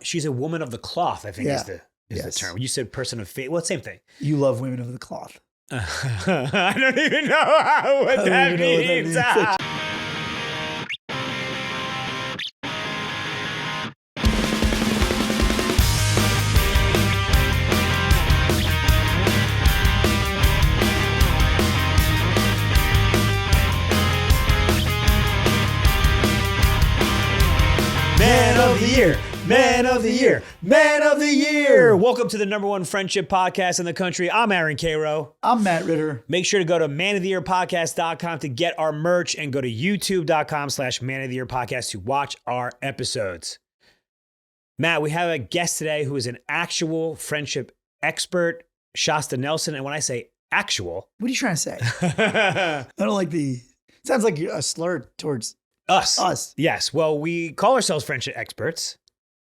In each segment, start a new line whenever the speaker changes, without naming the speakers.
she's a woman of the cloth, I think is the term. You said person of faith. Well, same thing.
You love women of the cloth.
I don't even know what that means. Man of the year. Man of the year. Man of the year. Welcome to the #1 friendship podcast in the country. I'm Aaron Karo.
I'm Matt Ritter.
Make sure to go to manoftheyearpodcast.com to get our merch and go to youtube.com/manoftheyearpodcast to watch our episodes. Matt, we have a guest today who is an actual friendship expert, Shasta Nelson. And when I say actual...
What are you trying to say? I don't like sounds like a slur towards... Us.
Yes. Well, we call ourselves friendship experts.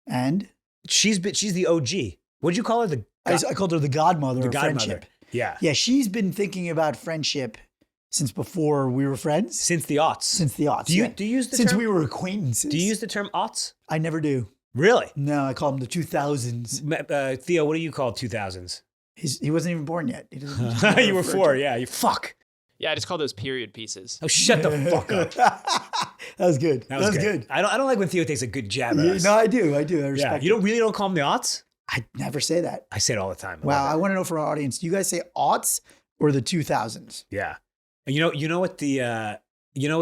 And?
She's the OG. What'd you call her?
I called her the godmother of friendship.
Yeah.
Yeah, she's been thinking about friendship since before we were friends.
Since the aughts.
Do you use the term? Since we were acquaintances.
Do you use the term aughts?
I never do.
Really?
No, I call them the 2000s.
Theo, what do you call 2000s?
He wasn't even born yet.
You were 4, yeah. You fuck.
Yeah, I just call those period pieces.
Oh, shut the fuck up.
That was good. That was good.
I don't like when Theo takes a good jab at us.
No, I do. I respect
it. You don't call them the aughts?
I never say that.
I say it all the time.
Wow, I want to know for our audience, do you guys say aughts or the 2000s?
Yeah. And you know what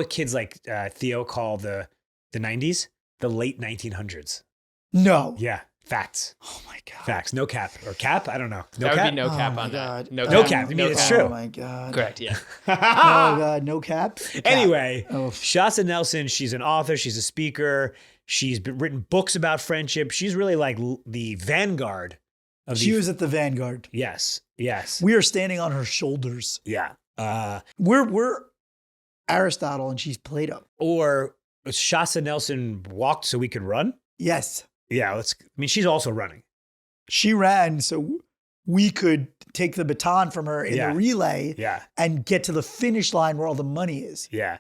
kids like Theo call the 90s? The late 1900s.
No.
Yeah. Facts.
Oh my God.
Facts. No cap. Or cap? I don't know.
No cap? Would be no cap on that.
No cap. I mean, it's true.
Oh my God.
Correct, yeah.
Oh God, no cap?
Anyway, Shasta Nelson, she's an author. She's a speaker. She's written books about friendship. She's really like the vanguard.
She was at the vanguard.
Yes.
We are standing on her shoulders.
Yeah.
We're Aristotle and she's Plato.
Or Shasta Nelson walked so we could run?
Yes.
Yeah, she's also running.
She ran so we could take the baton from her in the relay and get to the finish line where all the money is.
Yeah.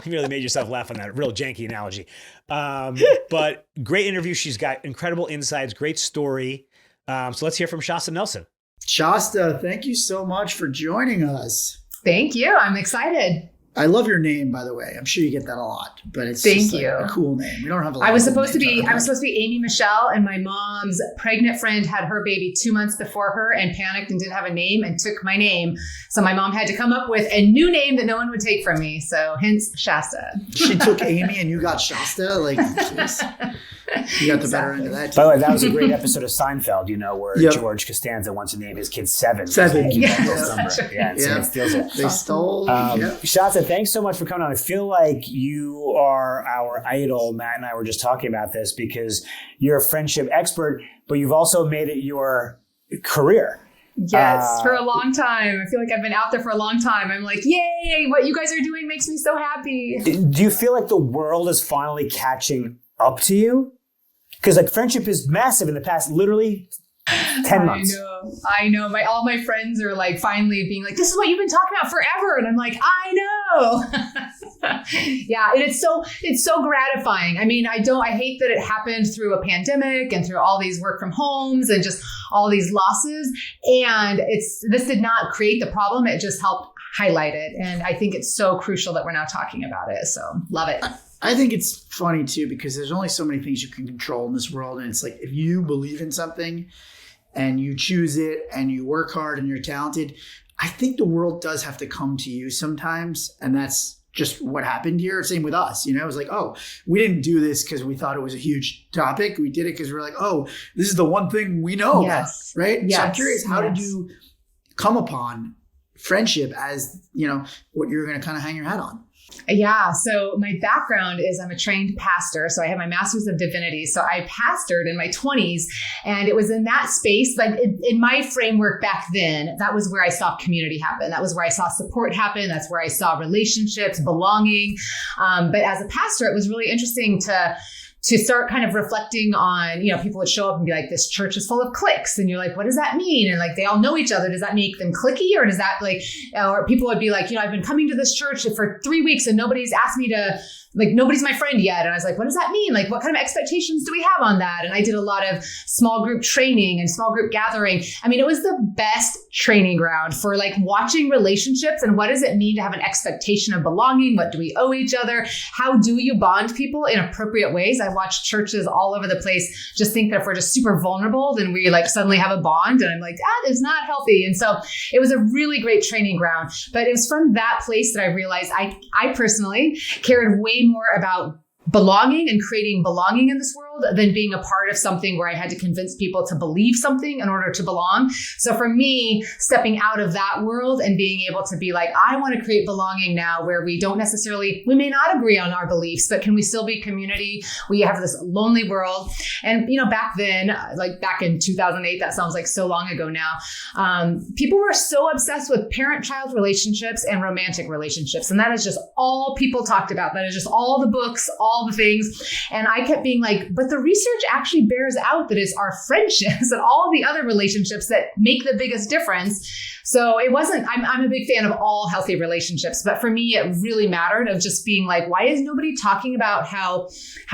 You really made yourself laugh on that real janky analogy. But great interview. She's got incredible insights, great story. So let's hear from Shasta Nelson.
Shasta, thank you so much for joining us.
Thank you. I'm excited.
I love your name, by the way. I'm sure you get that a lot, but it's a cool name. We don't have a lot.
I was supposed to be Amy Michelle, and my mom's pregnant friend had her baby 2 months before her and panicked and didn't have a name and took my name. So my mom had to come up with a new name that no one would take from me. So hence Shasta.
She took Amy and you got Shasta. Like, geez. You got the better end of that.
By the way, that was a great episode of Seinfeld, where George Costanza wants to name his kid Seven.
They stole.
Shasta, thanks so much for coming on. I feel like you are our idol. Matt and I were just talking about this because you're a friendship expert, but you've also made it your career.
Yes, for a long time. I feel like I've been out there for a long time. I'm like, yay, what you guys are doing makes me so happy.
Do you feel like the world is finally catching up to you? Because friendship is massive in the past, literally 10 months.
I know. All my friends are finally being like, this is what you've been talking about forever. And I'm like, I know. Yeah. And it's so gratifying. I mean, I hate that it happened through a pandemic and through all these work from homes and just all these losses. And this did not create the problem. It just helped highlight it. And I think it's so crucial that we're now talking about it. So love it.
I think it's funny too, because there's only so many things you can control in this world. And it's like, if you believe in something and you choose it and you work hard and you're talented, I think the world does have to come to you sometimes. And that's just what happened here. Same with us. It was like, oh, we didn't do this because we thought it was a huge topic. We did it because we're like, oh, this is the one thing we know.
Yes.
Right.
Yes.
So I'm curious, how did you come upon friendship as, what you're going to kind of hang your hat on?
Yeah. So my background is I'm a trained pastor. So I have my master's of divinity. So I pastored in my 20s, and it was in that space. But in my framework back then, that was where I saw community happen. That was where I saw support happen. That's where I saw relationships, belonging. But as a pastor, it was really interesting to start kind of reflecting on, people would show up and be like, this church is full of cliques. And you're like, what does that mean? And they all know each other. Does that make them cliquey? Or does that or people would be like, I've been coming to this church for 3 weeks and nobody's asked me to like, nobody's my friend yet. And I was like, what does that mean? Like, what kind of expectations do we have on that? And I did a lot of small group training and small group gathering. I mean, it was the best training ground for like watching relationships and what does it mean to have an expectation of belonging? What do we owe each other? How do you bond people in appropriate ways? I watched churches all over the place just think that if we're just super vulnerable, then we like suddenly have a bond. And I'm like, that is not healthy. And so it was a really great training ground. But it was from that place that I realized I personally cared way more about belonging and creating belonging in this world than being a part of something where I had to convince people to believe something in order to belong. So for me, stepping out of that world and being able to be like, I want to create belonging now where we may not agree on our beliefs, but can we still be community? We have this lonely world. And, back then, like back in 2008, that sounds like so long ago now, people were so obsessed with parent-child relationships and romantic relationships. And that is just all people talked about. That is just all the books, all the things. And I kept being like, but the research actually bears out that it's our friendships and all the other relationships that make the biggest difference. So it wasn't, I'm a big fan of all healthy relationships, but for me, it really mattered of just being like, why is nobody talking about how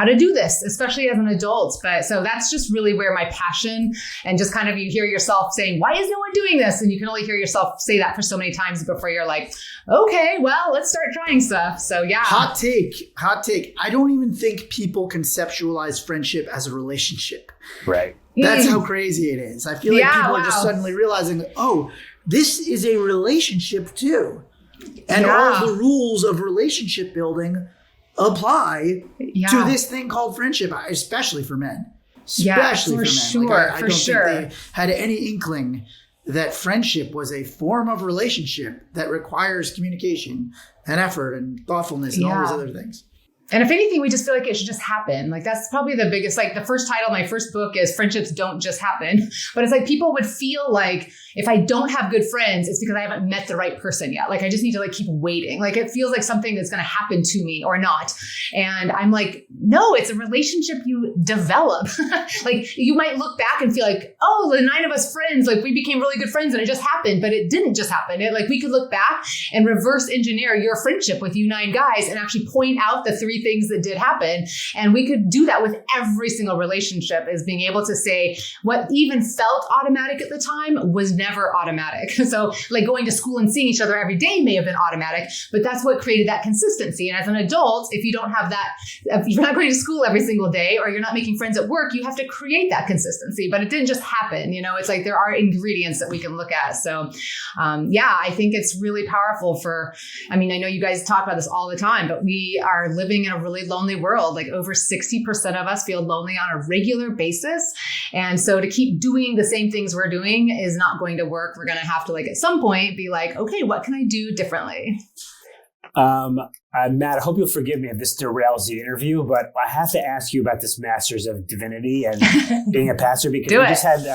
to do this, especially as an adult? But so that's just really where my passion and just kind of you hear yourself saying, why is no one doing this? And you can only hear yourself say that for so many times before you're like, okay, well, let's start trying stuff. So yeah.
Hot take. I don't even think people conceptualize friendship as a relationship.
Right.
That's how crazy it is. I feel like people are just suddenly realizing, oh, this is a relationship too. And all the rules of relationship building apply to this thing called friendship, especially for men. Especially for men.
Sure,
I don't think they had any inkling that friendship was a form of relationship that requires communication and effort and thoughtfulness and all these other things.
And if anything, we just feel like it should just happen. Like that's probably the biggest, like the first title of my first book is Friendships Don't Just Happen. But it's like people would feel like if I don't have good friends, it's because I haven't met the right person yet. Like I just need to like keep waiting. Like it feels like something that's going to happen to me or not. And I'm like, no, it's a relationship you develop. Like you might look back and feel like, oh, the 9 of us friends, like we became really good friends and it just happened, but it didn't just happen. It like we could look back and reverse engineer your friendship with you 9 guys and actually point out the 3 things that did happen. And we could do that with every single relationship, is being able to say what even felt automatic at the time was never automatic. So like going to school and seeing each other every day may have been automatic, but that's what created that consistency. And as an adult, if you don't have that, if you're not going to school every single day or you're not making friends at work, you have to create that consistency, but it didn't just happen. It's like there are ingredients that we can look at. So I think it's really powerful I know you guys talk about this all the time, but we are living in a really lonely world. Like over 60% of us feel lonely on a regular basis. And so to keep doing the same things we're doing is not going to work. We're going to have to like at some point be like, okay, what can I do differently?
Matt, I hope you'll forgive me if this derails the interview, but I have to ask you about this Masters of Divinity and being a pastor, because we just had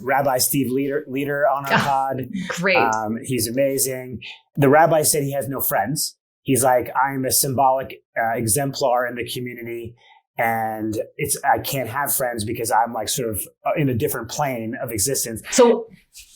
Rabbi Steve Leader on our pod.
Great.
He's amazing. The rabbi said he has no friends. He's like, I'm a symbolic exemplar in the community, and I can't have friends because I'm like sort of in a different plane of existence. So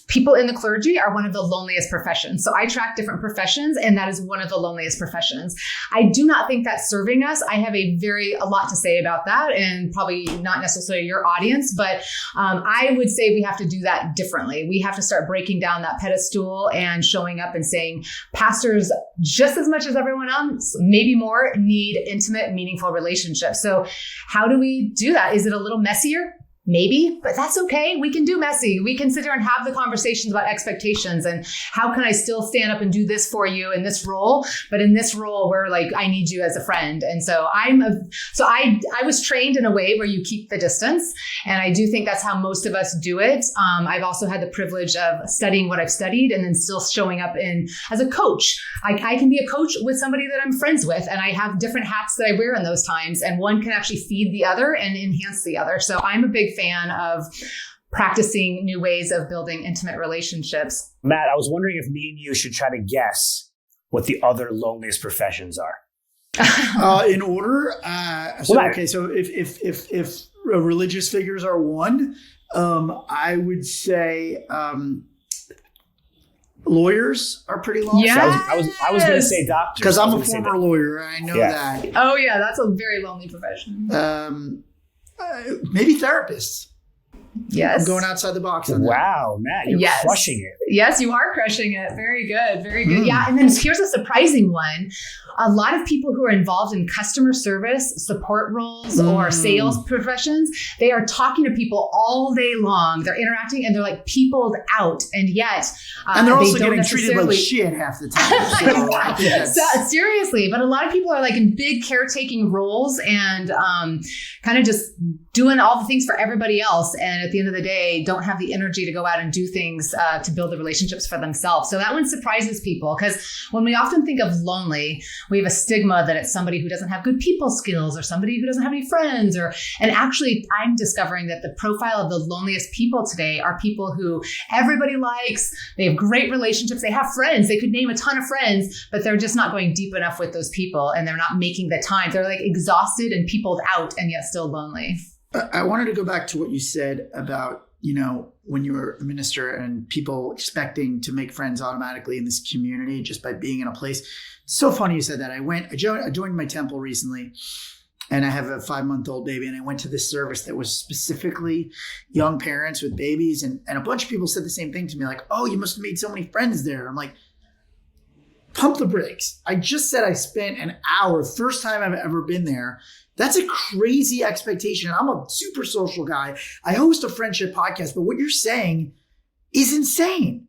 people in the clergy are one of the loneliest professions. So I track different professions, and that is one of the loneliest professions. I do not think that's serving us. I have a lot to say about that, and probably not necessarily your audience, but I would say we have to do that differently. We have to start breaking down that pedestal and showing up and saying pastors, just as much as everyone else, maybe more, need intimate, meaningful relationships. So how do we do that? Is it a little messier? Maybe, but that's okay. We can do messy. We can sit here and have the conversations about expectations and how can I still stand up and do this for you in this role, but in this role where like I need you as a friend. And so I was trained in a way where you keep the distance, and I do think that's how most of us do it. I've also had the privilege of studying what I've studied and then still showing up as a coach. I can be a coach with somebody that I'm friends with, and I have different hats that I wear in those times, and one can actually feed the other and enhance the other. So I'm a big fan of practicing new ways of building intimate relationships.
Matt, I was wondering if me and you should try to guess what the other loneliest professions are.
In order, so if religious figures are one, I would say Lawyers are pretty lonely.
Yeah.
I was going to say doctors.
Because I'm a former lawyer. I know that.
Oh, yeah. That's a very lonely profession.
Maybe therapists.
Yes.
I'm going outside the box on that.
Wow, Matt, you're crushing it.
Yes, you are crushing it. Very good. Very good. Yeah. And then here's a surprising one. A lot of people who are involved in customer service, support roles, or sales professions, they are talking to people all day long. They're interacting and they're like peopled out. And yet,
and they're also getting treated like shit half the time.
So, seriously. But a lot of people are like in big caretaking roles and kind of just doing all the things for everybody else. And at the end of the day, don't have the energy to go out and do things to build the relationships for themselves. So that one surprises people because when we often think of lonely, we have a stigma that it's somebody who doesn't have good people skills or somebody who doesn't have any friends. And actually, I'm discovering that the profile of the loneliest people today are people who everybody likes. They have great relationships. They have friends. They could name a ton of friends, but they're just not going deep enough with those people. And they're not making the time. They're like exhausted and peopled out and yet still lonely.
I wanted to go back to what you said about, when you were a minister and people expecting to make friends automatically in this community just by being in a place. It's so funny you said that. I joined my temple recently and I have a 5-month-old baby and I went to this service that was specifically young parents with babies and a bunch of people said the same thing to me like, oh, you must have made so many friends there. I'm like, pump the brakes. I just said I spent an hour, first time I've ever been there. That's a crazy expectation. I'm a super social guy. I host a friendship podcast, but what you're saying is insane.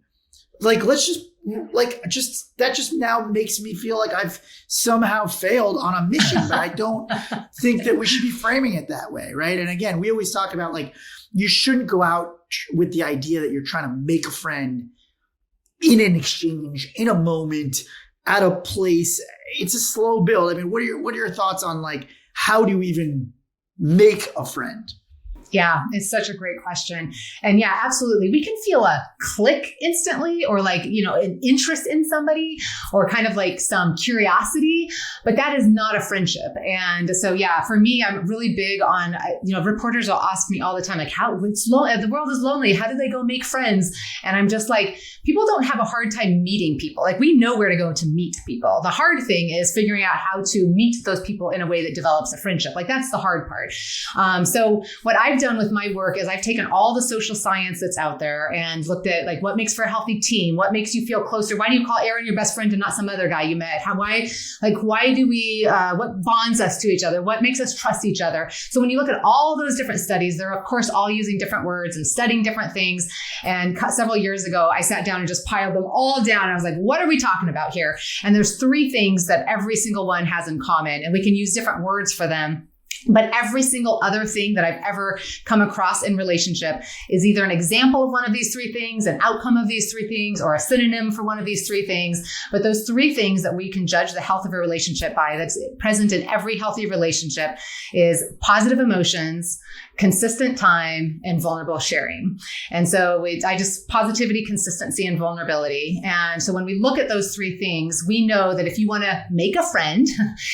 Like, that just now makes me feel like I've somehow failed on a mission, but I don't think that we should be framing it that way, right? And again, we always talk about like, you shouldn't go out with the idea that you're trying to make a friend in an exchange, in a moment, at a place. It's a slow build. I mean, what are your thoughts on like, how do you even make a friend?
Yeah, it's such a great question. And yeah, absolutely. We can feel a click instantly or like, an interest in somebody or kind of like some curiosity, but that is not a friendship. And so, yeah, for me, I'm really big on, reporters will ask me all the time, like the world is lonely. How do they go make friends? And I'm just like, people don't have a hard time meeting people. Like we know where to go to meet people. The hard thing is figuring out how to meet those people in a way that develops a friendship. Like that's the hard part. So what I've done with my work is I've taken all the social science that's out there and looked at like what makes for a healthy team, what makes you feel closer. Why do you call Aaron your best friend and not some other guy you met? Why do we, what bonds us to each other? What makes us trust each other? So when you look at all those different studies, they're of course all using different words and studying different things. And several years ago, I sat down and just piled them all down. And I was like, what are we talking about here? And there's 3 things that every single one has in common, and we can use different words for them. But every single other thing that I've ever come across in relationship is either an example of one of these 3 things, an outcome of these 3 things, or a synonym for one of these 3 things. But those 3 things that we can judge the health of a relationship by, that's present in every healthy relationship, is positive emotions, consistent time, and vulnerable sharing. And so positivity, consistency, and vulnerability. And so when we look at those 3 things, we know that if you want to make a friend,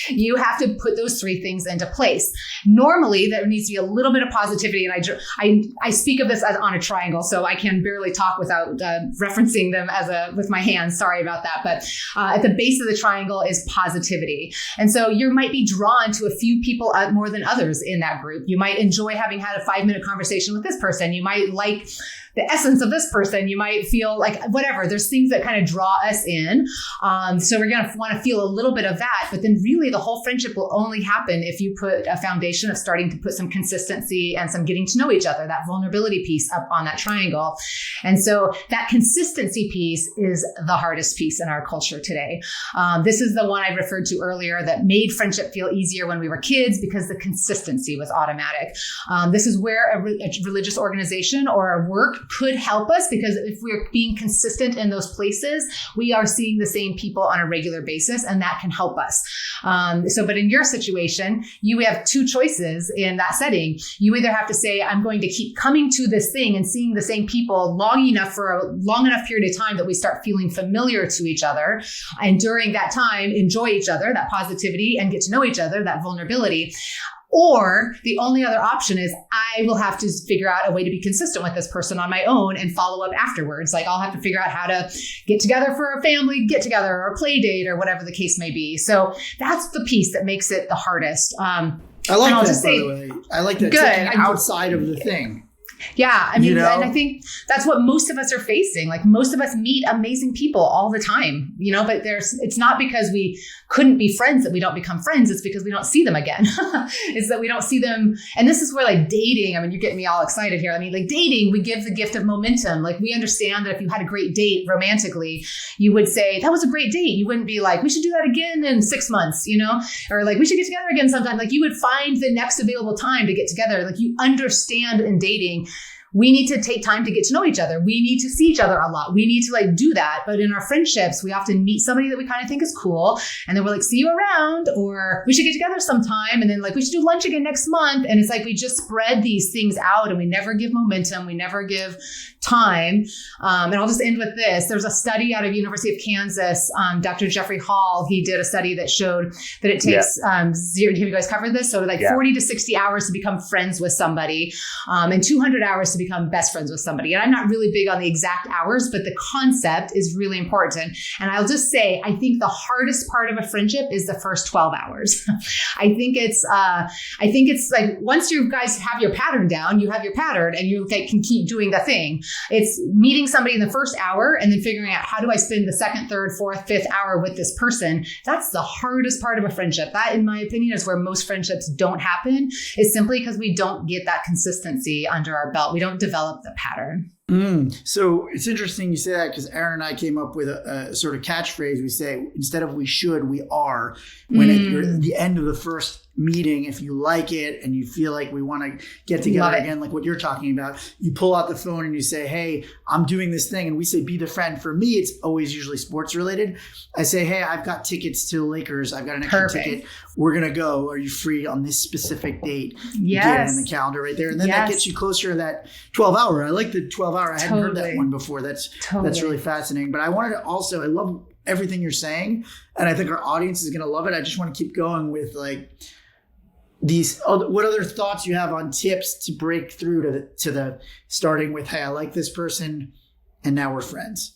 you have to put those 3 things into place. Normally, there needs to be a little bit of positivity. And I speak of this as on a triangle, so I can barely talk without referencing them with my hands. Sorry about that. But at the base of the triangle is positivity. And so you might be drawn to a few people more than others in that group. You might enjoy having had a 5-minute conversation with this person. You might like the essence of this person. You might feel like whatever. There's things that kind of draw us in. So we're going to want to feel a little bit of that. But then really the whole friendship will only happen if you put a foundation of starting to put some consistency and some getting to know each other, that vulnerability piece up on that triangle. And so that consistency piece is the hardest piece in our culture today. This is the one I referred to earlier that made friendship feel easier when we were kids because the consistency was automatic. This is where a religious organization or a work could help us, because if we're being consistent in those places, we are seeing the same people on a regular basis, and that can help us. But in your situation, you have 2 choices in that setting. You either have to say, I'm going to keep coming to this thing and seeing the same people long enough period of time that we start feeling familiar to each other. And during that time, enjoy each other, that positivity, and get to know each other, that vulnerability. Or the only other option is I will have to figure out a way to be consistent with this person on my own and follow up afterwards. Like I'll have to figure out how to get together for a family get together or a play date or whatever the case may be. So that's the piece that makes it the hardest.
I like that, by the way. I like that. Taking outside of the thing.
Yeah. I mean, and I think that's what most of us are facing. Like most of us meet amazing people all the time, but it's not because we couldn't be friends that we don't become friends. It's because we don't see them again. It's that we don't see them. And this is where like dating, I mean, you're getting me all excited here. I mean, like dating, we give the gift of momentum. Like we understand that if you had a great date romantically, you would say, that was a great date. You wouldn't be like, we should do that again in 6 months, or like we should get together again sometime. Like you would find the next available time to get together. Like you understand in dating, we need to take time to get to know each other. We need to see each other a lot. We need to like do that. But in our friendships, we often meet somebody that we kind of think is cool. And then we're like, see you around, or we should get together sometime. And then like, we should do lunch again next month. And it's like, we just spread these things out and we never give momentum. We never give time. And I'll just end with this. There's a study out of University of Kansas. Dr. Jeffrey Hall, he did a study that showed that it takes zero. Have you guys covered this? So like 40 to 60 hours to become friends with somebody, and 200 hours to become best friends with somebody. And I'm not really big on the exact hours, but the concept is really important. And I'll just say, I think the hardest part of a friendship is the first 12 hours. I think it's like once you guys have your pattern down, you have your pattern and you can keep doing the thing. It's meeting somebody in the first hour and then figuring out how do I spend the second, third, fourth, fifth hour with this person. That's the hardest part of a friendship. That, in my opinion, is where most friendships don't happen, is simply because we don't get that consistency under our belt. We don't develop the pattern.
So it's interesting you say that, because Aaron and I came up with a sort of catchphrase. We say, instead of we should, we are. When at the end of the first meeting, if you like it and you feel like we want to get together again, like what you're talking about, you pull out the phone and you say, hey, I'm doing this thing. And we say, be the friend. For me, it's always usually sports related. I say, hey, I've got tickets to the Lakers. I've got an extra ticket. We're going to go. Are you free on this specific date?
Yes.
Get it in the calendar right there. And then that gets you closer to that 12 hour. I like the 12 hour. I hadn't heard that one before. That's really fascinating. But I wanted to also, I love everything you're saying. And I think our audience is going to love it. I just want to keep going with like, what other thoughts you have on tips to break through to the starting with, hey, I like this person and now we're friends?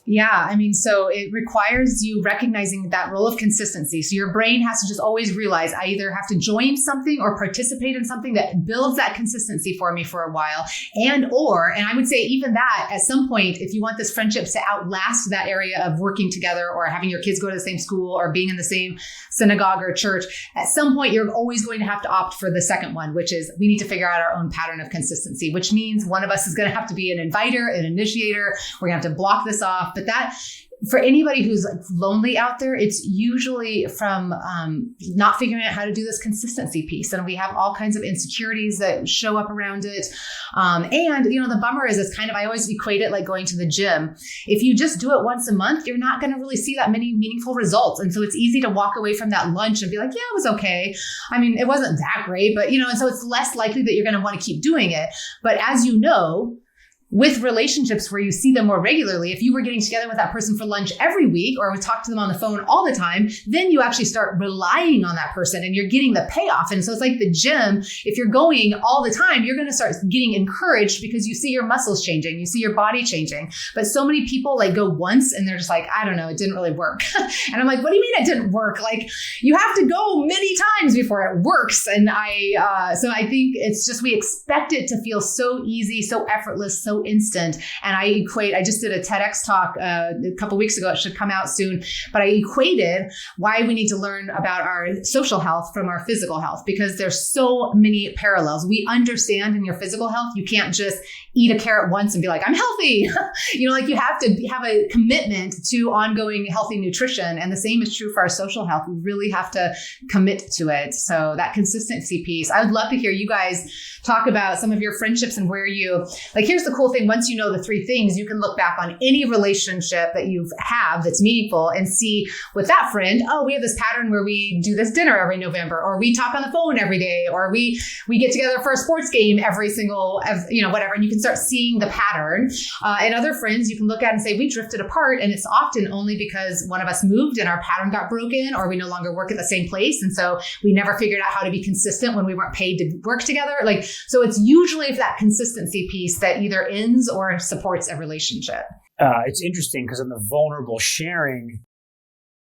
Yeah. I mean, so it requires you recognizing that role of consistency. So your brain has to just always realize I either have to join something or participate in something that builds that consistency for me for a while. And I would say even that at some point, if you want this friendship to outlast that area of working together or having your kids go to the same school or being in the same synagogue or church, at some point, you're always going to have to opt for the second one, which is we need to figure out our own pattern of consistency, which means one of us is going to have to be an inviter, an initiator. We're going to have to block this off. But that, for anybody who's lonely out there, it's usually from not figuring out how to do this consistency piece. And we have all kinds of insecurities that show up around it. And, the bummer is it's kind of, I always equate it like going to the gym. If you just do it once a month, you're not going to really see that many meaningful results. And so it's easy to walk away from that lunch and be like, yeah, it was okay. I mean, it wasn't that great, but, and so it's less likely that you're going to want to keep doing it. But as you know, with relationships where you see them more regularly, if you were getting together with that person for lunch every week or would talk to them on the phone all the time, then you actually start relying on that person and you're getting the payoff. And so it's like the gym. If you're going all the time, you're going to start getting encouraged because you see your muscles changing, you see your body changing. But so many people like go once and they're just like, I don't know, it didn't really work. And I'm like, what do you mean it didn't work? Like you have to go many times before it works. And so I think it's just, we expect it to feel so easy, so effortless, so instant. And I just did a TEDx talk a couple weeks ago. It should come out soon. But I equated why we need to learn about our social health from our physical health, because there's so many parallels. We understand in your physical health, you can't just eat a carrot once and be like, I'm healthy. Like you have to have a commitment to ongoing healthy nutrition. And the same is true for our social health. We really have to commit to it. So that consistency piece, I would love to hear you guys talk about some of your friendships and where you, like, here's the cool thing thing. Once you know the three things, you can look back on any relationship that you have that's meaningful and see with that friend, oh, we have this pattern where we do this dinner every November, or we talk on the phone every day, or we get together for a sports game every single, whatever. And you can start seeing the pattern. And other friends you can look at and say, we drifted apart. And it's often only because one of us moved and our pattern got broken, or we no longer work at the same place. And so we never figured out how to be consistent when we weren't paid to work together. So it's usually that consistency piece that either ends or supports a relationship.
It's interesting because on the vulnerable sharing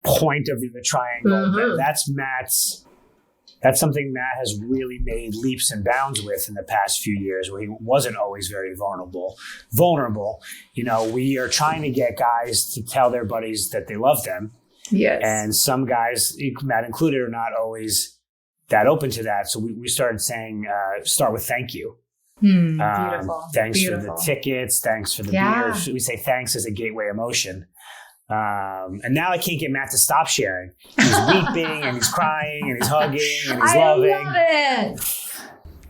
point of the triangle, that's something Matt has really made leaps and bounds with in the past few years, where he wasn't always very vulnerable. We are trying to get guys to tell their buddies that they love them.
Yes.
And some guys, Matt included, are not always that open to that. So we started saying, start with thank you.
Beautiful.
Thanks for the tickets. Thanks for the beers. We say thanks as a gateway emotion. And now I can't get Matt to stop sharing. He's weeping and he's crying and he's hugging and he's loving.
I love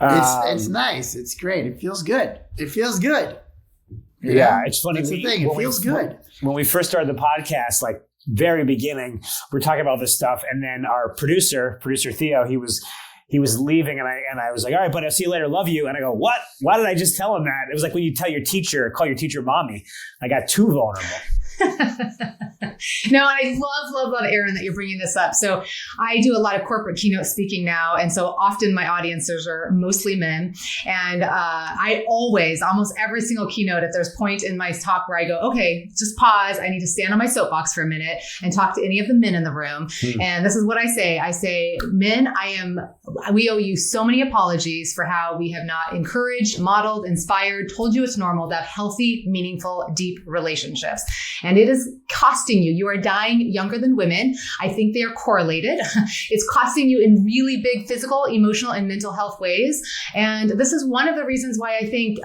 it.
It's nice. It's great. It feels good. It's funny.
That's
the thing. It feels good.
When we first started the podcast, very beginning, we're talking about this stuff, and then our producer Theo, he was leaving, and I was like, all right, buddy, I'll see you later. Love you. And I go, what? Why did I just tell him that? It was like when you call your teacher mommy. I got too vulnerable.
No, I love, Aaron, that you're bringing this up. So I do a lot of corporate keynote speaking now. And so often my audiences are mostly men. And I always, almost every single keynote, if there's a point in my talk where I go, okay, just pause. I need to stand on my soapbox for a minute and talk to any of the men in the room. And this is what I say. I say, men, we owe you so many apologies for how we have not encouraged, modeled, inspired, told you it's normal to have healthy, meaningful, deep relationships. And it is costing you. You are dying younger than women. I think they are correlated. It's costing you in really big physical, emotional, and mental health ways. And this is one of the reasons why I think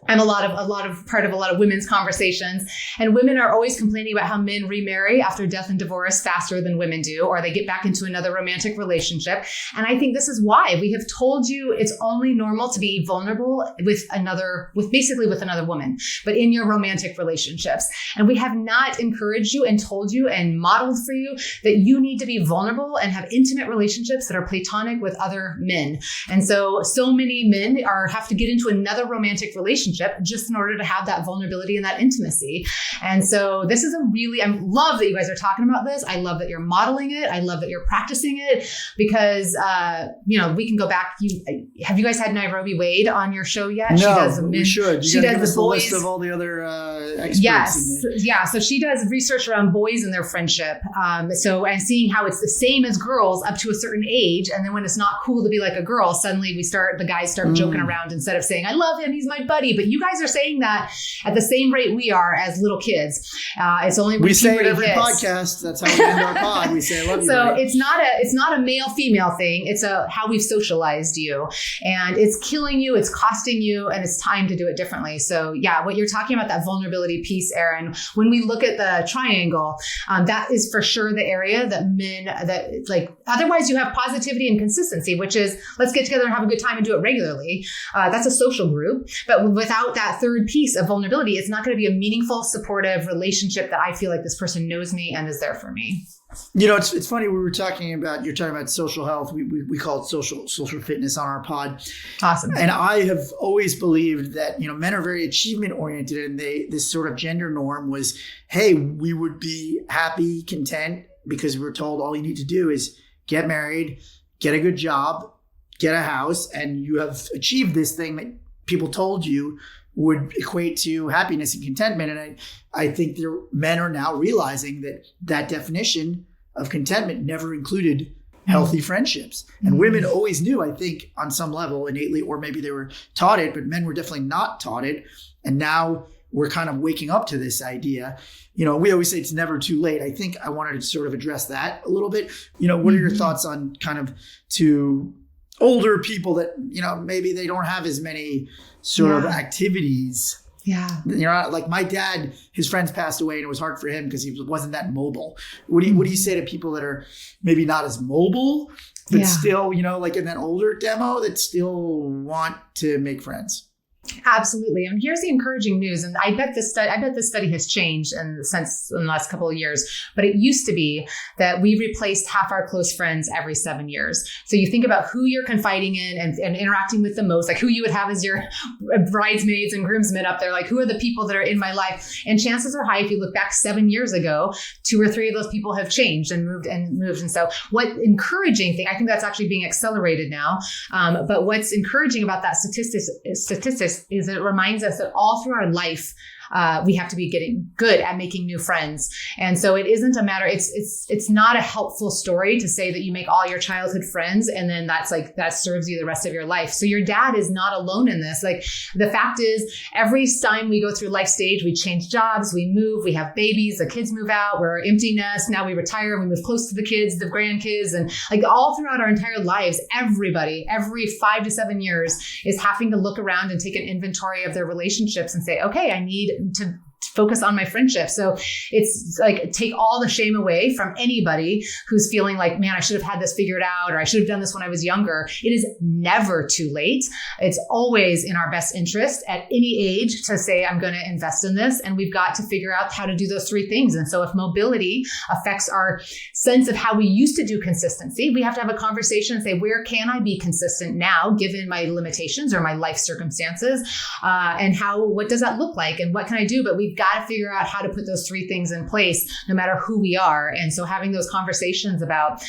I'm a lot of part of a lot of women's conversations, and women are always complaining about how men remarry after death and divorce faster than women do, or they get back into another romantic relationship. And I think this is why we have told you it's only normal to be vulnerable with another woman, but in your romantic relationships. And we have not encouraged you and told you and modeled for you that you need to be vulnerable and have intimate relationships that are platonic with other men. And so many men have to get into another romantic relationship just in order to have that vulnerability and that intimacy. And so this is I love that you guys are talking about this. I love that you're modeling it. I love that you're practicing it, because, we can go back. Have you guys had Nairobi Wade on your show yet?
No, we should.
She does the boys.
List of all the other experts.
Yes. Yeah. So she does research around boys and their friendship. And seeing how it's the same as girls up to a certain age. And then when it's not cool to be like a girl, suddenly the guys start joking around instead of saying, I love him, he's my buddy. But you guys are saying that at the same rate we are as little kids. It's only when
we say it every
hits.
Podcast. That's how we end our pod. We say I love you.
So
buddy.
it's not a male female thing. It's how we've socialized you, and it's killing you. It's costing you, and it's time to do it differently. So yeah, what you're talking about, that vulnerability piece, Aaron. When we look at the triangle, that is for sure the area that men otherwise you have positivity and consistency, which is let's get together and have a good time and do it regularly. That's a social group, but without that third piece of vulnerability, it's not going to be a meaningful, supportive relationship that I feel like this person knows me and is there for me.
It's funny. You're talking about social health. We call it social fitness on our pod.
Awesome.
And I have always believed that, men are very achievement oriented, and this sort of gender norm was, hey, we would be happy, content, because we were told all you need to do is get married, get a good job, get a house, and you have achieved this thing that people told you would equate to happiness and contentment. And I think men are now realizing that definition of contentment never included healthy friendships. And women always knew, I think, on some level innately, or maybe they were taught it, but men were definitely not taught it. And now we're kind of waking up to this idea. We always say it's never too late. I think I wanted to sort of address that a little bit. What are your thoughts on kind of to older people that, maybe they don't have as many sort of activities.
Yeah.
Like my dad, his friends passed away and it was hard for him because he wasn't that mobile. What do you say to people that are maybe not as mobile, but still, like in that older demo that still want to make friends?
Absolutely. And here's the encouraging news. And I bet this study has changed in the last couple of years, but it used to be that we replaced half our close friends every 7 years. So you think about who you're confiding in and interacting with the most, like who you would have as your bridesmaids and groomsmen up there, like who are the people that are in my life? And chances are high, if you look back 7 years ago, 2 or 3 of those people have changed and moved. And so what encouraging thing, I think that's actually being accelerated now. But what's encouraging about that statistics is it reminds us that all through our life, we have to be getting good at making new friends. And so it isn't a matter, it's not a helpful story to say that you make all your childhood friends and then that serves you the rest of your life. So your dad is not alone in this. Like the fact is, every time we go through life stage, we change jobs, we move, we have babies, the kids move out, we're empty nest, now we retire, we move close to the kids, the grandkids, and like all throughout our entire lives, everybody, every 5 to 7 years is having to look around and take an inventory of their relationships and say, okay, I need to focus on my friendship. So it's like, take all the shame away from anybody who's feeling like, man, I should have had this figured out, or I should have done this when I was younger. It is never too late. It's always in our best interest at any age to say, I'm going to invest in this. And we've got to figure out how to do those 3 things. And so if mobility affects our sense of how we used to do consistency, we have to have a conversation and say, where can I be consistent now, given my limitations or my life circumstances? And what does that look like? And what can I do? But we've got to figure out how to put those 3 things in place, no matter who we are. And so having those conversations about,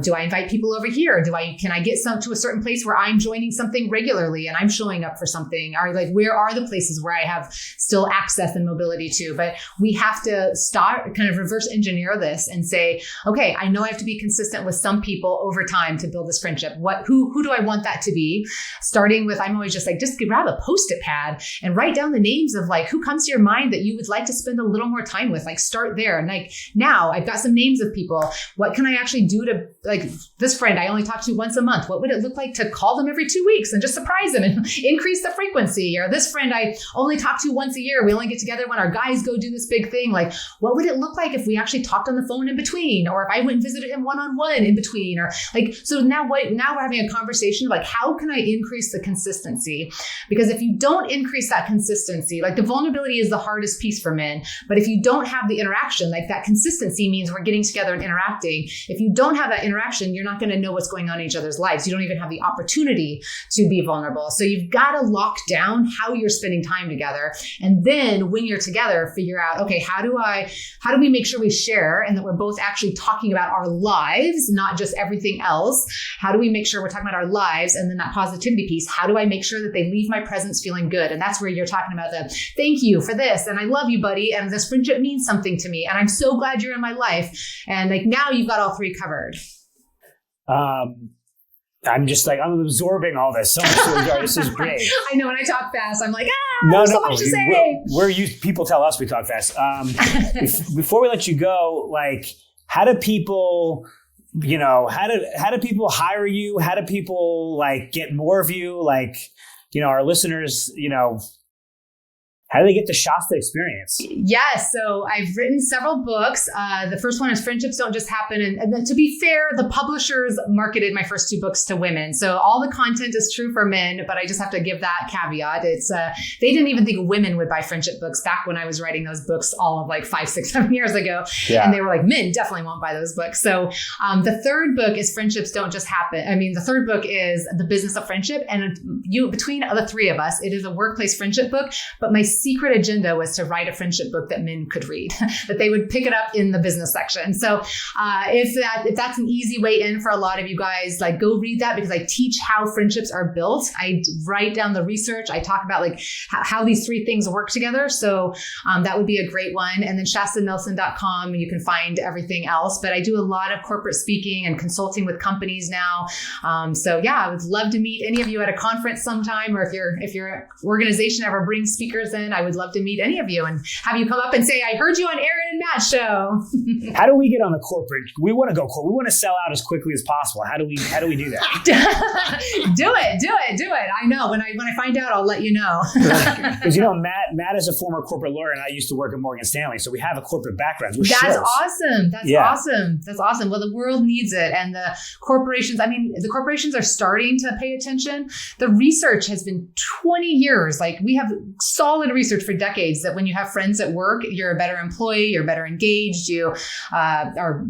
do I invite people over here? Can I get to a certain place where I'm joining something regularly and I'm showing up for something? Or like, where are the places where I have still access and mobility to? But we have to start, kind of reverse engineer this and say, okay, I know I have to be consistent with some people over time to build this friendship. Who do I want that to be? Starting with, I'm always just grab a Post-it pad and write down the names of like, who comes to your mind that you would like to spend a little more time with. Like, start there. And like, now I've got some names of people. What can I actually do to, like, this friend I only talk to once a month? What would it look like to call them every 2 weeks and just surprise them and increase the frequency? Or this friend I only talk to once a year. We only get together when our guys go do this big thing. Like, what would it look like if we actually talked on the phone in between? Or if I went and visited him one-on-one in between? Or like, so now we're having a conversation of like, how can I increase the consistency? Because if you don't increase that consistency, like the vulnerability is the hardest piece for men. But if you don't have the interaction, like that consistency means we're getting together and interacting. If you don't have that interaction, you're not going to know what's going on in each other's lives. You don't even have the opportunity to be vulnerable. So you've got to lock down how you're spending time together. And then when you're together, figure out, okay, how do we make sure we share and that we're both actually talking about our lives, not just everything else? How do we make sure we're talking about our lives? And then that positivity piece, how do I make sure that they leave my presence feeling good? And that's where you're talking about the thank you for this. And I love you, buddy. And this friendship means something to me. And I'm so glad you're in my life. And like, now you've got all 3 covered.
I'm just like, I'm absorbing all this. So much. This is great.
I know when I talk fast, I'm like, there's so much to say.
People tell us we talk fast. Before we let you go, like, how do people, how do people hire you? How do people like get more of you? Like, our listeners, how do they get the Shasta experience?
Yes. So I've written several books. The first one is Friendships Don't Just Happen. And then, to be fair, the publishers marketed my first 2 books to women. So all the content is true for men, but I just have to give that caveat. It's they didn't even think women would buy friendship books back when I was writing those books all of like 5, 6, 7 years ago. Yeah. And they were like, men definitely won't buy those books. So the third book is Friendships Don't Just Happen. I mean, the third book is The Business of Friendship. And between the 3 of us, it is a workplace friendship book. But my secret agenda was to write a friendship book that men could read, that they would pick it up in the business section. So if that's an easy way in for a lot of you guys, like, go read that, because I teach how friendships are built. I write down the research. I talk about like how these 3 things work together. So that would be a great one. And then shastanelson.com, you can find everything else. But I do a lot of corporate speaking and consulting with companies now. So yeah, I would love to meet any of you at a conference sometime, or if your organization ever brings speakers in, listen. I would love to meet any of you and have you come up and say, I heard you on Aaron and Matt's show.
How do we get on the corporate? We want to go. We want to sell out as quickly as possible. How do we do that?
Do it. I know. When I find out, I'll let you know.
Because Matt is a former corporate lawyer, and I used to work at Morgan Stanley, so we have a corporate background.
That's awesome. That's awesome. Well, the world needs it, and the corporations. I mean, the corporations are starting to pay attention. The research has been 20 years. Like, we have solid research for decades that when you have friends at work, you're a better employee, you're better engaged, you are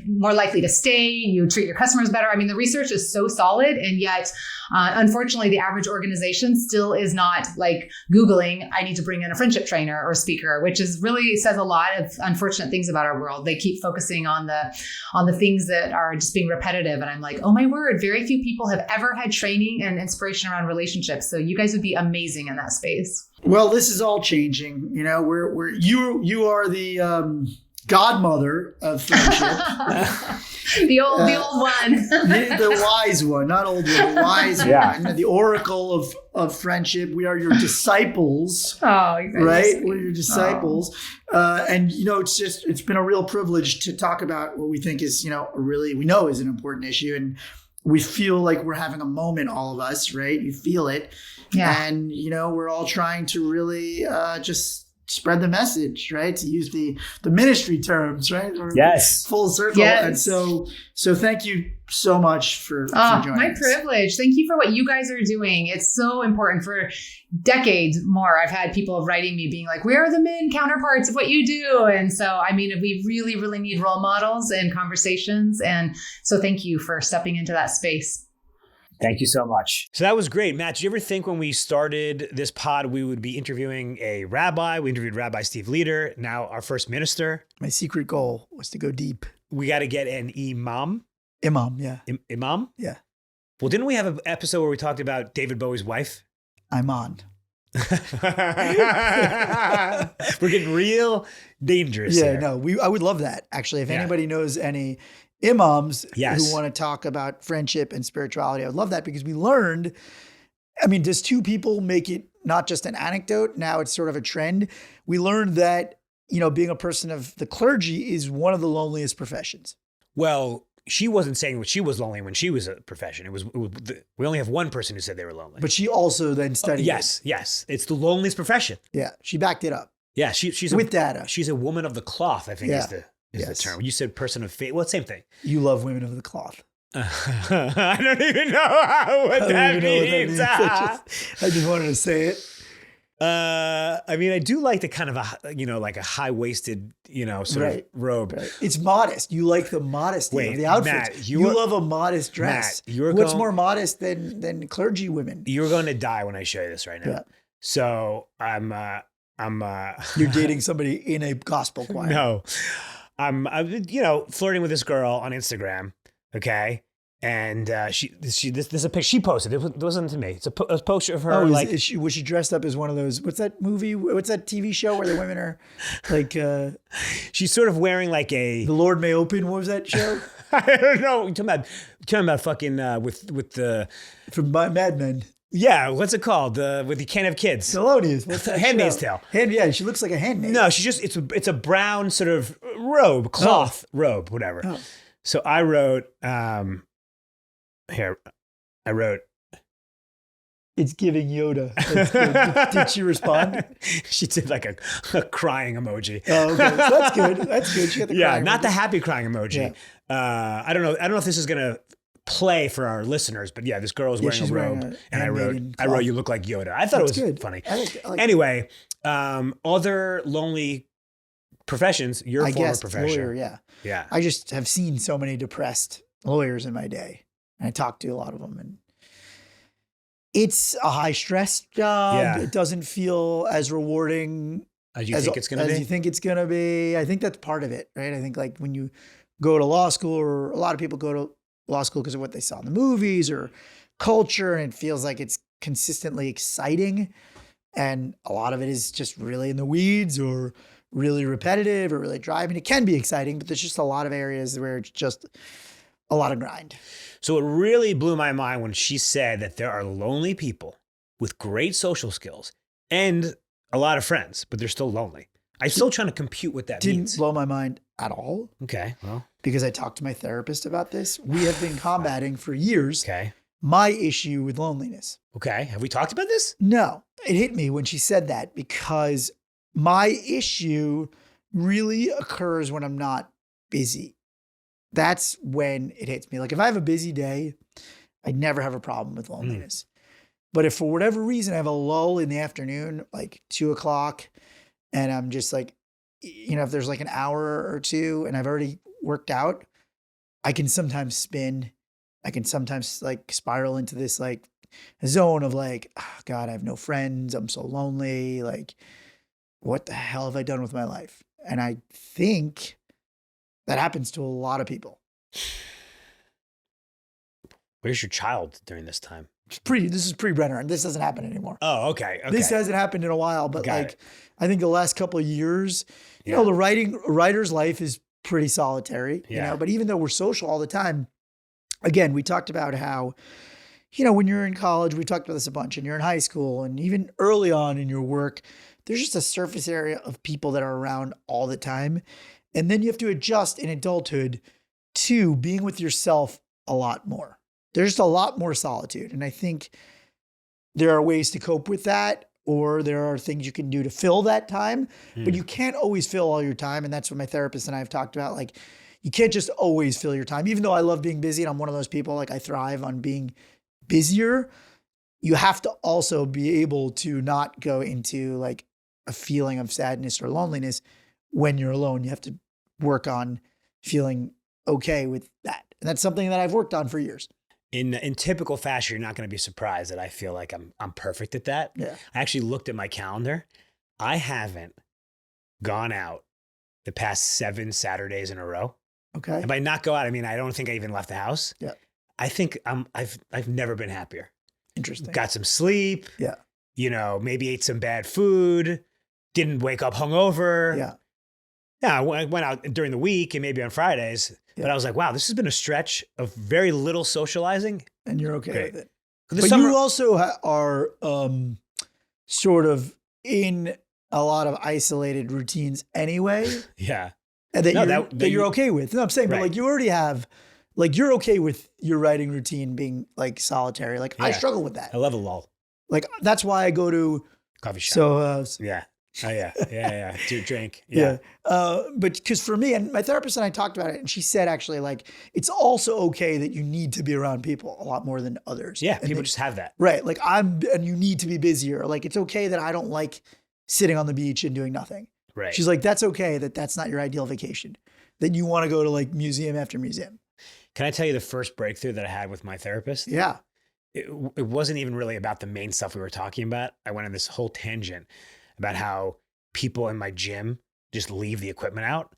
more likely to stay, you treat your customers better. I mean, the research is so solid, and yet, unfortunately, the average organization still is not like Googling, I need to bring in a friendship trainer or speaker, which is really says a lot of unfortunate things about our world. They keep focusing on the things that are just being repetitive. And I'm like, oh my word, very few people have ever had training and inspiration around relationships. So you guys would be amazing in that space.
Well, this is all changing. You know, you are the godmother of friendship.
the old one.
the wise one, not old one, the wise one. The oracle of friendship. We are your disciples. Right? We're your disciples. And it's been a real privilege to talk about what we think is, we know is an important issue. And we feel like we're having a moment, all of us, right? You feel it. Yeah. And, we're all trying to really just spread the message, right? To use the ministry terms, right?
Yes.
Full circle. Yes. And so thank you so much for joining
my
us.
Privilege. Thank you for what you guys are doing. It's so important. For decades more, I've had people writing me being like, where are the men counterparts of what you do? And so, I mean, we really, really need role models and conversations. And so thank you for stepping into that space.
Thank you so much.
So that was great. Matt, did you ever think when we started this pod, we would be interviewing a rabbi? We interviewed Rabbi Steve Leder, now our first minister.
My secret goal was to go deep.
We got to get an imam.
Imam, yeah.
Imam?
Yeah.
Well, didn't we have an episode where we talked about David Bowie's wife?
I'm on.
We're getting real dangerous here.
I would love that. Actually, if anybody knows any imams who want to talk about friendship and spirituality, I would love that, because we learned, does two people make it not just an anecdote? Now it's sort of a trend. We learned that, being a person of the clergy is one of the loneliest professions.
Well, she wasn't saying that she was lonely when she was a profession. We only have one person who said they were lonely.
But she also then studied.
Yes. It's the loneliest profession.
Yeah. She backed it up.
Yeah. She's
with data.
She's a woman of the cloth, I think is the term. You said person of faith. Well, same thing.
You love women of the cloth.
I don't even know what that means.
I just wanted to say it.
I do like the kind of like a high-waisted, sort of robe.
Right. It's modest. You like the modesty of the outfits.
Matt,
you love a modest dress.
Matt,
what's more modest than clergy women?
You're going to die when I show you this right now. Yeah. So I'm
You're dating somebody in a gospel choir.
No. I'm flirting with this girl on Instagram. Okay. And this is a picture she posted. It wasn't to me. It's a poster of her.
Was she dressed up as one of those? What's that movie? What's that TV show where the women are like?
She's sort of wearing like a.
The Lord May Open. What was that show?
I don't know. You're talking about fucking with the
from Mad Men.
Yeah, what's it called? With you can't have kids.
Thelonious. What's that?
Handmaid's Tale.
She looks like a handmaid.
No, it's a brown sort of robe, cloth robe, whatever. Oh. So I wrote.
It's giving Yoda. Did she respond?
She did like a crying emoji.
Oh, okay. So that's good. That's good. She got the crying
not
emoji.
The happy crying emoji. Yeah. I don't know if this is gonna play for our listeners, but this girl was wearing a robe, and I wrote, "You look like Yoda." I thought it was good. Funny. I like anyway, other lonely professions. You're a former profession.
Lawyer, yeah. I just have seen so many depressed lawyers in my day. And I talked to a lot of them, and it's a high stress job. Yeah. It doesn't feel as rewarding
as you think it's going to be.
You think it's going to be. I think that's part of it, right? I think like when you go to law school, or a lot of people go to law school because of what they saw in the movies or culture, and it feels like it's consistently exciting. And a lot of it is just really in the weeds or really repetitive or really dry. I mean, it can be exciting, but there's just a lot of areas where it's just a lot of grind.
So it really blew my mind when she said that there are lonely people with great social skills and a lot of friends, but they're still lonely. I'm still trying to compute what that means.
Didn't blow my mind at all.
Okay, well.
Because I talked to my therapist about this. We have been combating for years
Okay.
my issue with loneliness.
Okay. Have we talked about this?
No, it hit me when she said that because my issue really occurs when I'm not busy. That's when it hits me. Like if I have a busy day, I never have a problem with loneliness. But if for whatever reason I have a lull in the afternoon, like 2:00, and I'm just like, if there's like an hour or two and I've already worked out, I can sometimes spin. I can sometimes like spiral into this like zone of like, oh God, I have no friends. I'm so lonely. Like, what the hell have I done with my life? And I think that happens to a lot of people.
Where's your child during this time?
This is pre-Brenner, and this doesn't happen anymore.
Oh, okay.
This hasn't happened in a while, but I think the last couple of years,
Yeah.
the writer's life is pretty solitary,
Yeah.
but even though we're social all the time, again, we talked about how, when you're in college, we talked about this a bunch, and you're in high school, and even early on in your work, there's just a surface area of people that are around all the time. And then you have to adjust in adulthood to being with yourself a lot more. There's just a lot more solitude. And I think there are ways to cope with that, or there are things you can do to fill that time, but you can't always fill all your time. And that's what my therapist and I have talked about. Like, you can't just always fill your time. Even though I love being busy and I'm one of those people, like I thrive on being busier, you have to also be able to not go into like a feeling of sadness or loneliness when you're alone. You have to work on feeling okay with that. And that's something that I've worked on for years.
In typical fashion, you're not going to be surprised that I feel like I'm perfect at that.
Yeah.
I actually looked at my calendar. I haven't gone out the past 7 Saturdays in a row.
Okay.
And by not go out, I mean I don't think I even left the house.
Yeah.
I think I've never been happier.
Interesting.
Got some sleep.
Yeah.
Maybe ate some bad food. Didn't wake up hungover.
Yeah.
Yeah, I went out during the week and maybe on Fridays. But I was like, wow, this has been a stretch of very little socializing.
And you're okay with it.
But
you also are sort of in a lot of isolated routines anyway.
Yeah.
And that you're okay with. No, I'm saying, but like you already have, like you're okay with your writing routine being like solitary. Like I struggle with that.
I love a lull.
Like that's why I go to
coffee shop.
So
yeah. Oh yeah. Do drink.
Yeah. But because for me, and my therapist and I talked about it, and she said actually like it's also okay that you need to be around people a lot more than others.
Yeah, people just have that.
Right. Like and you need to be busier. Like it's okay that I don't like sitting on the beach and doing nothing.
Right.
She's like, that's okay that's not your ideal vacation. That you want to go to like museum after museum.
Can I tell you the first breakthrough that I had with my therapist?
Yeah.
It wasn't even really about the main stuff we were talking about. I went on this whole tangent about how people in my gym just leave the equipment out,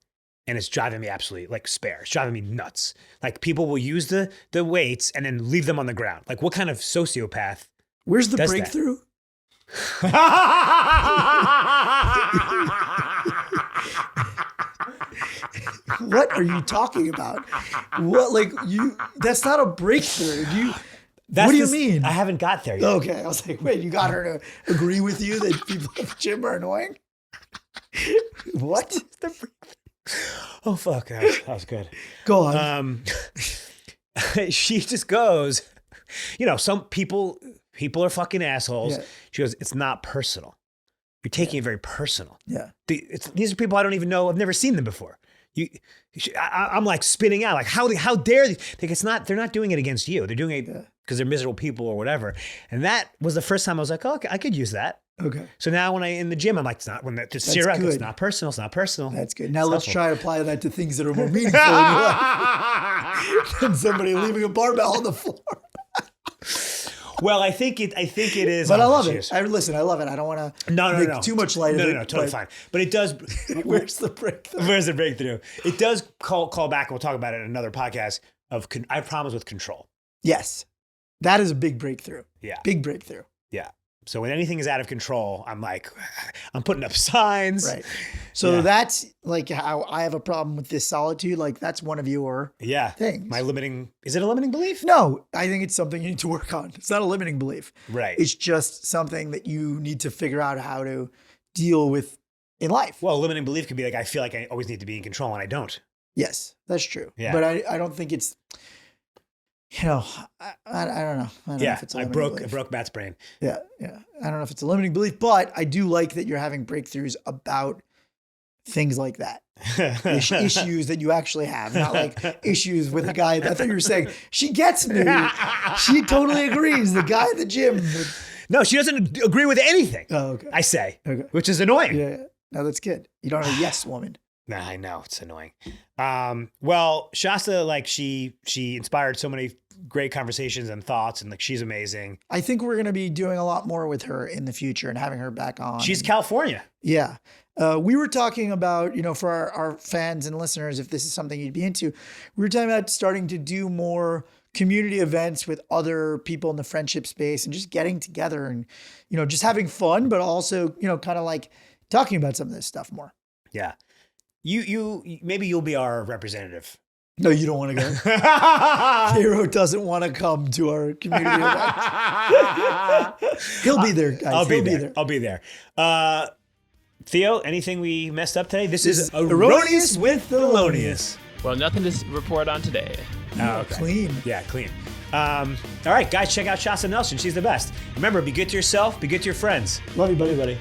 and it's driving me absolutely like spare. It's driving me nuts. Like people will use the weights and then leave them on the ground. Like what kind of sociopath?
Where's the breakthrough? What are you talking about? What that's not a breakthrough. What do you mean?
I haven't got there yet.
Okay. I was like, wait, you got her to agree with you that people at the gym are annoying? What?
Oh, fuck. That was good.
Go on.
She just goes, some people are fucking assholes. Yeah. She goes, it's not personal. You're taking it very personal.
Yeah.
These are people I don't even know. I've never seen them before. I'm like spinning out. Like, how dare they? Like, they're not doing it against you. They're doing it because they're miserable people or whatever. And that was the first time I was like, oh, okay, I could use that.
Okay.
So now when in the gym, I'm like, it's not not personal. It's not personal.
That's good. Now let's try to apply that to things that are more meaningful in your life than somebody leaving a barbell on the floor.
Well, I think it is.
But I love it. I love it. I don't want to
make
too much light of it.
No, totally fine. But it does.
Where's the breakthrough?
Where's the breakthrough? It does call back, and we'll talk about it in another podcast, I have problems with control.
Yes. That is a big breakthrough.
Yeah.
Big breakthrough.
Yeah. So when anything is out of control, I'm like, I'm putting up signs.
Right. So that's like how I have a problem with this solitude. Like that's one of your things.
Is it a limiting belief?
No, I think it's something you need to work on. It's not a limiting belief.
Right.
It's just something that you need to figure out how to deal with in life.
Well, limiting belief could be like, I feel like I always need to be in control and I don't.
Yes, that's true.
Yeah.
But I don't think it's, I don't know. I don't know if it's a limiting belief.
I broke Matt's brain.
Yeah. I don't know if it's a limiting belief, but I do like that you're having breakthroughs about things like that. Issues that you actually have, not like issues with a guy. I thought you were saying, she gets me. She totally agrees. The guy at the gym.
No, she doesn't agree with anything.
Oh, okay.
I say,
okay.
Which is annoying.
Yeah. No, that's good. You don't have a yes woman.
Nah, I know it's annoying. Well, Shasta, like she inspired so many great conversations and thoughts, and like she's amazing.
I think we're going to be doing a lot more with her in the future and having her back on.
She's California.
Yeah. We were talking about, for our fans and listeners, if this is something you'd be into, we were talking about starting to do more community events with other people in the friendship space and just getting together and, just having fun, but also, kind of like talking about some of this stuff more.
Yeah. You maybe you'll be our representative.
No, you don't want to go. Karo doesn't want to come to our community event. He'll be there, guys.
I'll be there. Theo, anything we messed up today? This is Erroneous with Thelonious.
Well, nothing to report on today.
Oh, okay. Clean.
Yeah, clean. All right, guys, check out Shasta Nelson. She's the best. Remember, be good to yourself, be good to your friends.
Love you, buddy.